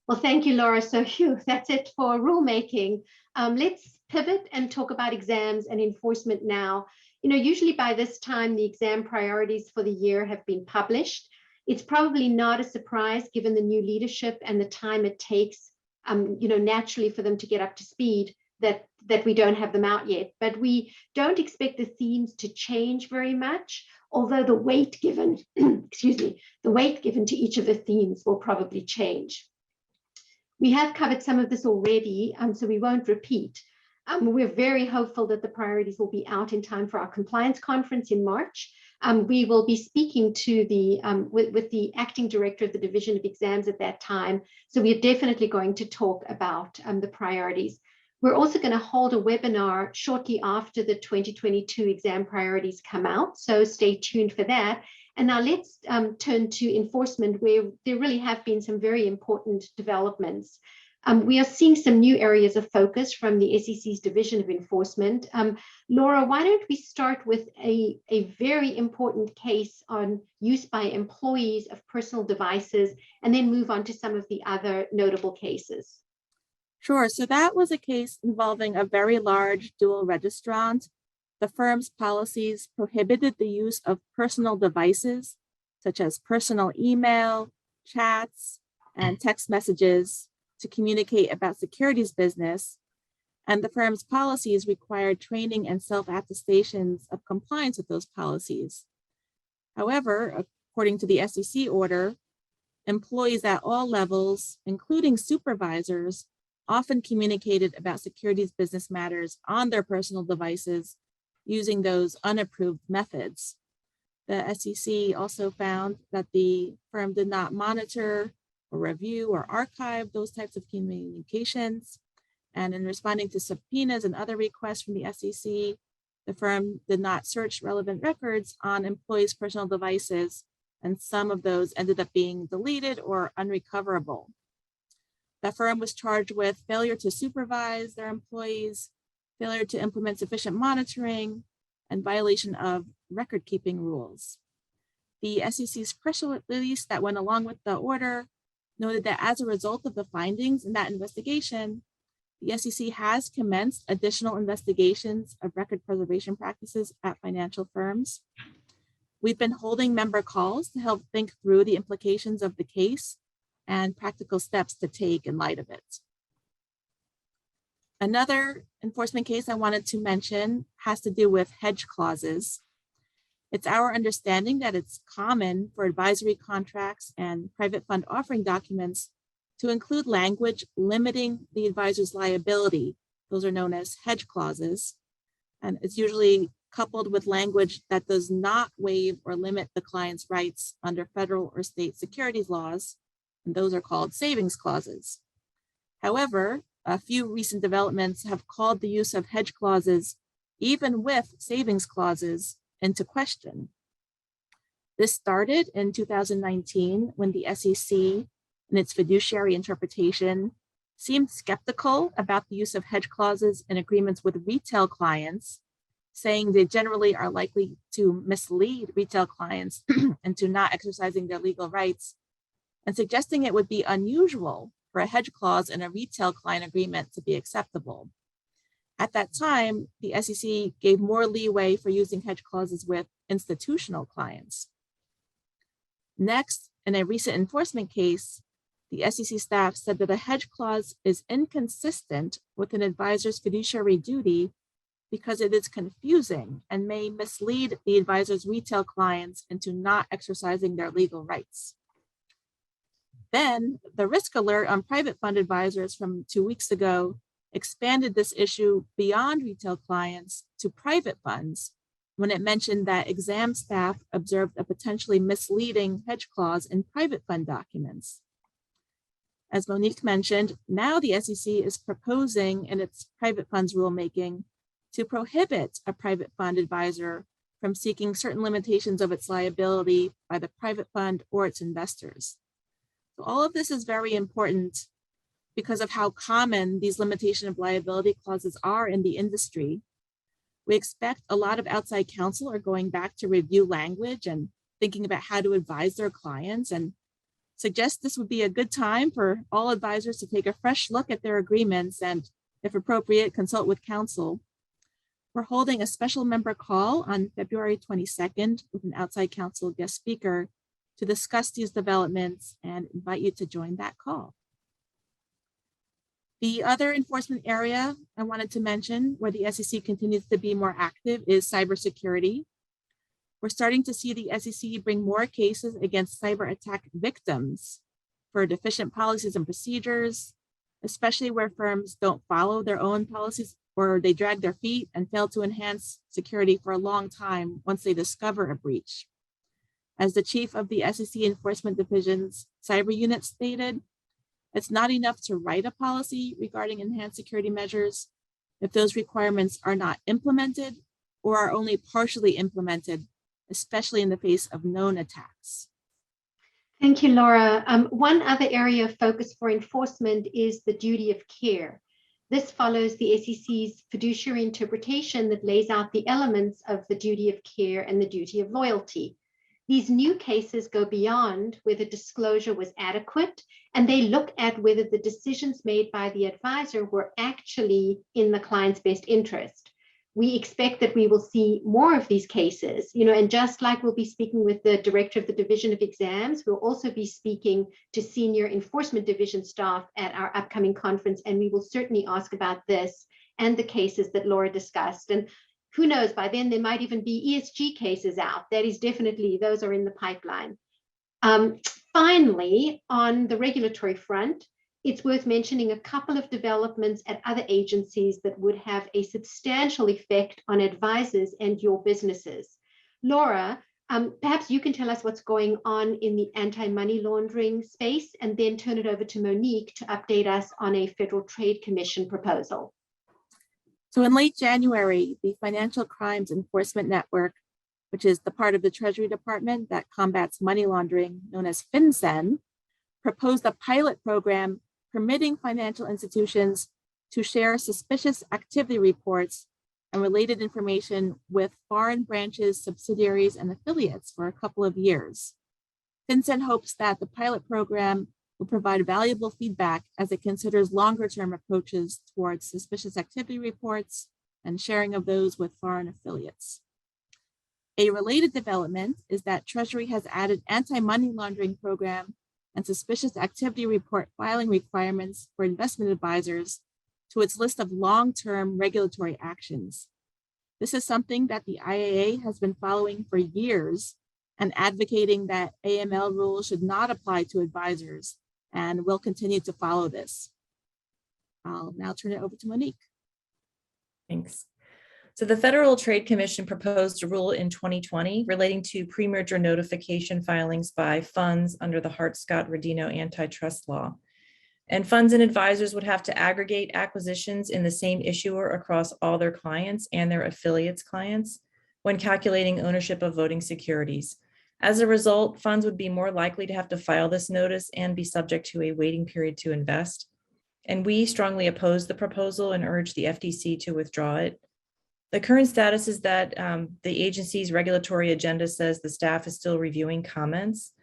Well, thank you, Laura. So that's it for rulemaking. Let's pivot and talk about exams and enforcement now. You know, usually by this time, the exam priorities for the year have been published. It's probably not a surprise given the new leadership and the time it takes, you know, naturally for them to get up to speed that we don't have them out yet. But we don't expect the themes to change very much, although the weight given, excuse me, the weight given to each of the themes will probably change. We have covered some of this already, so we won't repeat. We're very hopeful that the priorities will be out in time for our compliance conference in March. We will be speaking to with the acting director of the Division of Exams at that time. So we're definitely going to talk about the priorities. We're also going to hold a webinar shortly after the 2022 exam priorities come out. So stay tuned for that. And now let's turn to enforcement, where there really have been some very important developments. We are seeing some new areas of focus from the SEC's Division of Enforcement. Laura, why don't we start with a very important case on use by employees of personal devices, and then move on to some of the other notable cases. Sure. So that was a case involving a very large dual registrant. The firm's policies prohibited the use of personal devices, such as personal email, chats, and text messages to communicate about securities business. And the firm's policies required training and self-attestations of compliance with those policies. However, according to the SEC order, employees at all levels, including supervisors, often communicated about securities business matters on their personal devices using those unapproved methods. The SEC also found that the firm did not monitor or review or archive those types of communications. And in responding to subpoenas and other requests from the SEC, the firm did not search relevant records on employees' personal devices, and some of those ended up being deleted or unrecoverable. The firm was charged with failure to supervise their employees, failure to implement sufficient monitoring, and violation of record-keeping rules. The SEC's press release that went along with the order noted that as a result of the findings in that investigation, the SEC has commenced additional investigations of record preservation practices at financial firms. We've been holding member calls to help think through the implications of the case and practical steps to take in light of it. Another enforcement case I wanted to mention has to do with hedge clauses. It's our understanding that it's common for advisory contracts and private fund offering documents to include language limiting the advisor's liability. Those are known as hedge clauses. And it's usually coupled with language that does not waive or limit the client's rights under federal or state securities laws, and those are called savings clauses. However, a few recent developments have called the use of hedge clauses, even with savings clauses, into question. This started in 2019 when the SEC, in its fiduciary interpretation, seemed skeptical about the use of hedge clauses in agreements with retail clients, saying they generally are likely to mislead retail clients into not exercising their legal rights, and suggesting it would be unusual for a hedge clause in a retail client agreement to be acceptable. At that time, the SEC gave more leeway for using hedge clauses with institutional clients. Next, in a recent enforcement case, the SEC staff said that a hedge clause is inconsistent with an advisor's fiduciary duty because it is confusing and may mislead the advisor's retail clients into not exercising their legal rights. Then the risk alert on private fund advisors from 2 weeks ago expanded this issue beyond retail clients to private funds when it mentioned that exam staff observed a potentially misleading hedge clause in private fund documents. As Monique mentioned, now the SEC is proposing in its private funds rulemaking to prohibit a private fund advisor from seeking certain limitations of its liability by the private fund or its investors. So all of this is very important because of how common these limitation of liability clauses are in the industry. We expect a lot of outside counsel are going back to review language and thinking about how to advise their clients, and suggest this would be a good time for all advisors to take a fresh look at their agreements and, if appropriate, consult with counsel. We're holding a special member call on February 22nd with an outside counsel guest speaker to discuss these developments and invite you to join that call. The other enforcement area I wanted to mention where the SEC continues to be more active is cybersecurity. We're starting to see the SEC bring more cases against cyber attack victims for deficient policies and procedures, especially where firms don't follow their own policies or they drag their feet and fail to enhance security for a long time once they discover a breach. As the chief of the SEC Enforcement Division's cyber unit stated, it's not enough to write a policy regarding enhanced security measures if those requirements are not implemented or are only partially implemented, especially in the face of known attacks. Thank you, Laura. One other area of focus for enforcement is the duty of care. This follows the SEC's fiduciary interpretation that lays out the elements of the duty of care and the duty of loyalty. These new cases go beyond whether disclosure was adequate, and they look at whether the decisions made by the advisor were actually in the client's best interest. We expect that we will see more of these cases, and just like we'll be speaking with the director of the Division of Exams, we'll also be speaking to senior enforcement division staff at our upcoming conference, and we will certainly ask about this and the cases that Laura discussed. And who knows, by then there might even be ESG cases out. That is definitely, those are in the pipeline. Finally, on the regulatory front, it's worth mentioning a couple of developments at other agencies that would have a substantial effect on advisors and your businesses. Laura, perhaps you can tell us what's going on in the anti-money laundering space, and then turn it over to Monique to update us on a Federal Trade Commission proposal. So in late January, the Financial Crimes Enforcement Network, which is the part of the Treasury Department that combats money laundering, known as FinCEN, proposed a pilot program permitting financial institutions to share suspicious activity reports and related information with foreign branches, subsidiaries, and affiliates for a couple of years. FinCEN hopes that the pilot program will provide valuable feedback as it considers longer-term approaches towards suspicious activity reports and sharing of those with foreign affiliates. A related development is that Treasury has added anti-money laundering program and suspicious activity report filing requirements for investment advisors to its list of long-term regulatory actions. This is something that the IAA has been following for years and advocating that AML rules should not apply to advisors, and will continue to follow this. I'll now turn it over to Monique. Thanks. So the Federal Trade Commission proposed a rule in 2020 relating to pre-merger notification filings by funds under the Hart-Scott-Rodino antitrust law. And funds and advisors would have to aggregate acquisitions in the same issuer across all their clients and their affiliates' clients when calculating ownership of voting securities. As a result, funds would be more likely to have to file this notice and be subject to a waiting period to invest. And we strongly oppose the proposal and urge the FTC to withdraw it. The current status is that the agency's regulatory agenda says the staff is still reviewing comments.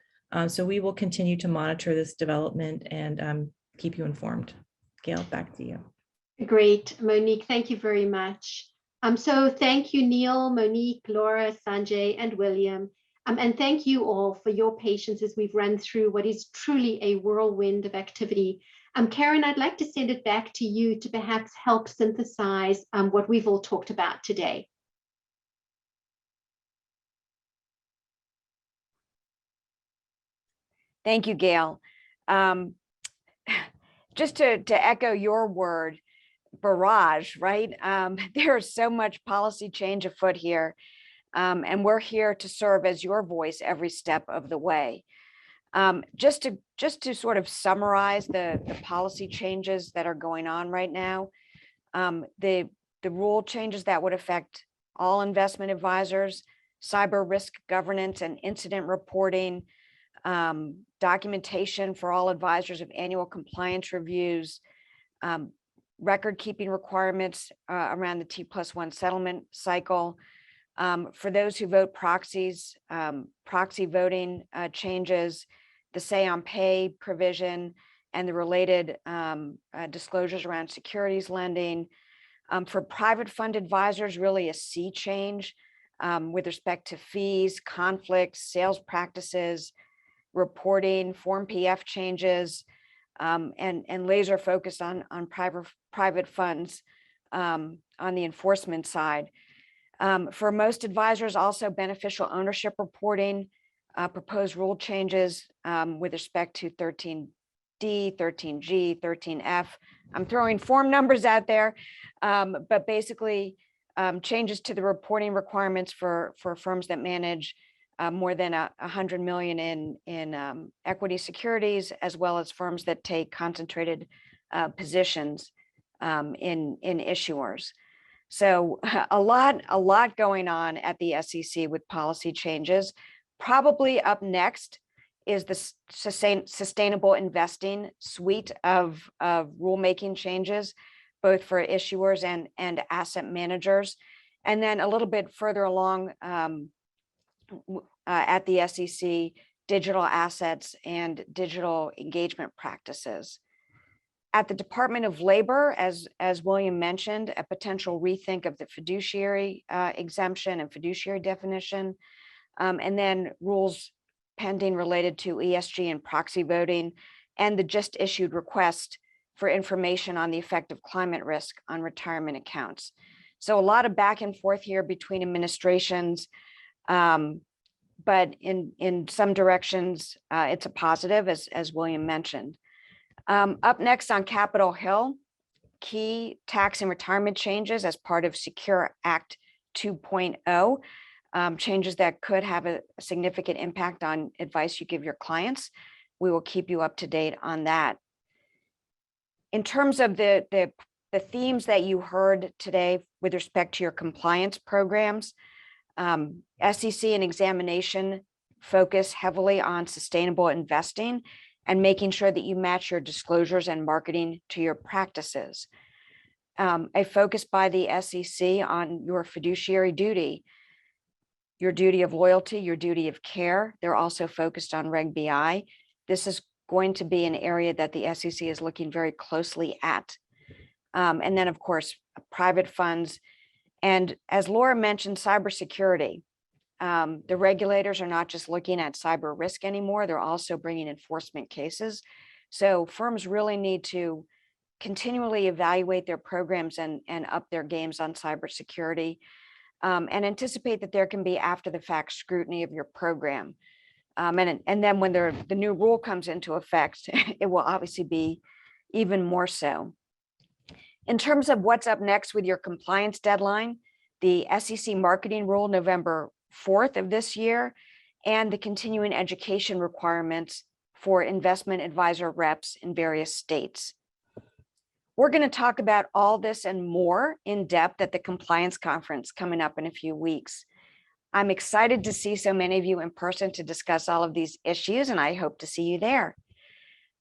So we will continue to monitor this development and keep you informed. Gail, back to you. Great, Monique, thank you very much. So thank you, Neil, Monique, Laura, Sanjay, and William. And thank you all for your patience as we've run through what is truly a whirlwind of activity. Karen, I'd like to send it back to you to perhaps help synthesize what we've all talked about today. Thank you, Gail. Just to echo your word, barrage, right? There's so much policy change afoot here, and we're here to serve as your voice every step of the way. Just to sort of summarize the policy changes that are going on right now, the rule changes that would affect all investment advisors, cyber risk governance and incident reporting, documentation for all advisors of annual compliance reviews, record keeping requirements around the T+1 settlement cycle. For those who vote proxies, proxy voting changes, the say on pay provision, and the related disclosures around securities lending. For private fund advisors, really a sea change with respect to fees, conflicts, sales practices, reporting, Form PF changes, and laser focus on private funds on the enforcement side. For most advisors, also beneficial ownership reporting, proposed rule changes with respect to 13D, 13G, 13F. I'm throwing form numbers out there, but basically changes to the reporting requirements for firms that manage more than 100 million in equity securities, as well as firms that take concentrated positions in issuers. So a lot going on at the SEC with policy changes. Probably up next is the sustainable investing suite of rulemaking changes, both for issuers and asset managers. And then a little bit further along at the SEC, digital assets and digital engagement practices. At the Department of Labor, as William mentioned, a potential rethink of the fiduciary exemption and fiduciary definition, and then rules pending related to ESG and proxy voting, and the just issued request for information on the effect of climate risk on retirement accounts. So a lot of back and forth here between administrations, but in some directions, it's a positive, as William mentioned. Up next on Capitol Hill, key tax and retirement changes as part of Secure Act 2.0, changes that could have a significant impact on advice you give your clients. We will keep you up to date on that. In terms of the themes that you heard today with respect to your compliance programs, SEC and examination focus heavily on sustainable investing and making sure that you match your disclosures and marketing to your practices. A focus by the SEC on your fiduciary duty, your duty of loyalty, your duty of care. They're also focused on Reg BI. This is going to be an area that the SEC is looking very closely at. And then, of course, private funds. And as Laura mentioned, cybersecurity. The regulators are not just looking at cyber risk anymore, they're also bringing enforcement cases. So firms really need to continually evaluate their programs and up their games on cybersecurity, and anticipate that there can be after the fact scrutiny of your program. And then when the new rule comes into effect, it will obviously be even more so. In terms of what's up next with your compliance deadline, the SEC marketing rule November 4th of this year, and the continuing education requirements for investment advisor reps in various states. We're going to talk about all this and more in depth at the compliance conference coming up in a few weeks. I'm excited to see so many of you in person to discuss all of these issues, and I hope to see you there.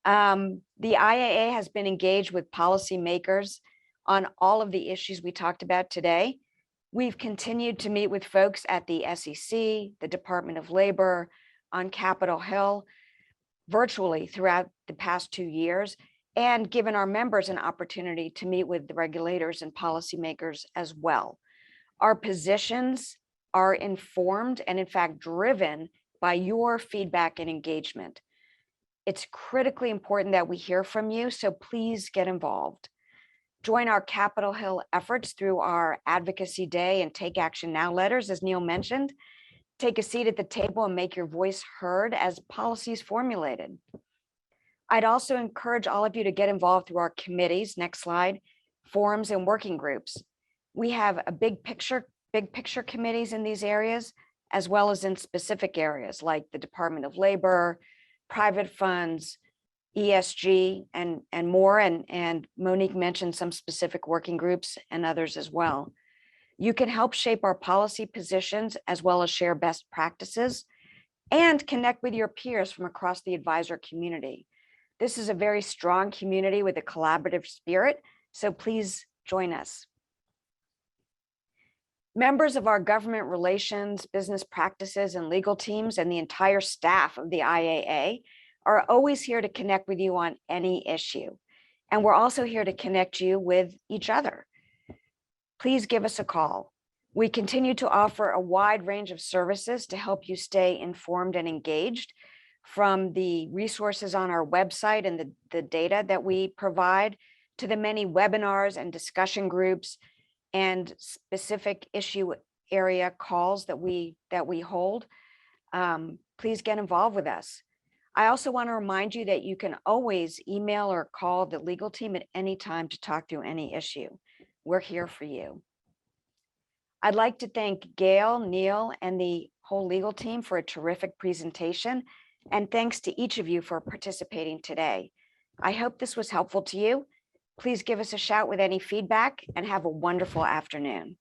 The IAA has been engaged with policymakers on all of the issues we talked about today. We've continued to meet with folks at the SEC, the Department of Labor, on Capitol Hill, virtually throughout the past 2 years, and given our members an opportunity to meet with the regulators and policymakers as well. Our positions are informed and in fact driven by your feedback and engagement. It's critically important that we hear from you, so please get involved. Join our Capitol Hill efforts through our Advocacy Day and Take Action Now letters, as Neil mentioned. Take a seat at the table and make your voice heard as policies formulated. I'd also encourage all of you to get involved through our committees, next slide, forums and working groups. We have a big picture committees in these areas, as well as in specific areas like the Department of Labor, private funds, ESG, and more. And Monique mentioned some specific working groups and others as well. You can help shape our policy positions as well as share best practices and connect with your peers from across the advisor community. This is a very strong community with a collaborative spirit, so please join us. Members of our government relations, business practices, and legal teams and the entire staff of the IAA are always here to connect with you on any issue. And we're also here to connect you with each other. Please give us a call. We continue to offer a wide range of services to help you stay informed and engaged, from the resources on our website and the data that we provide to the many webinars and discussion groups and specific issue area calls that we hold. Please get involved with us. I also want to remind you that you can always email or call the legal team at any time to talk through any issue. We're here for you. I'd like to thank Gail, Neil, and the whole legal team for a terrific presentation. And thanks to each of you for participating today. I hope this was helpful to you. Please give us a shout with any feedback and have a wonderful afternoon.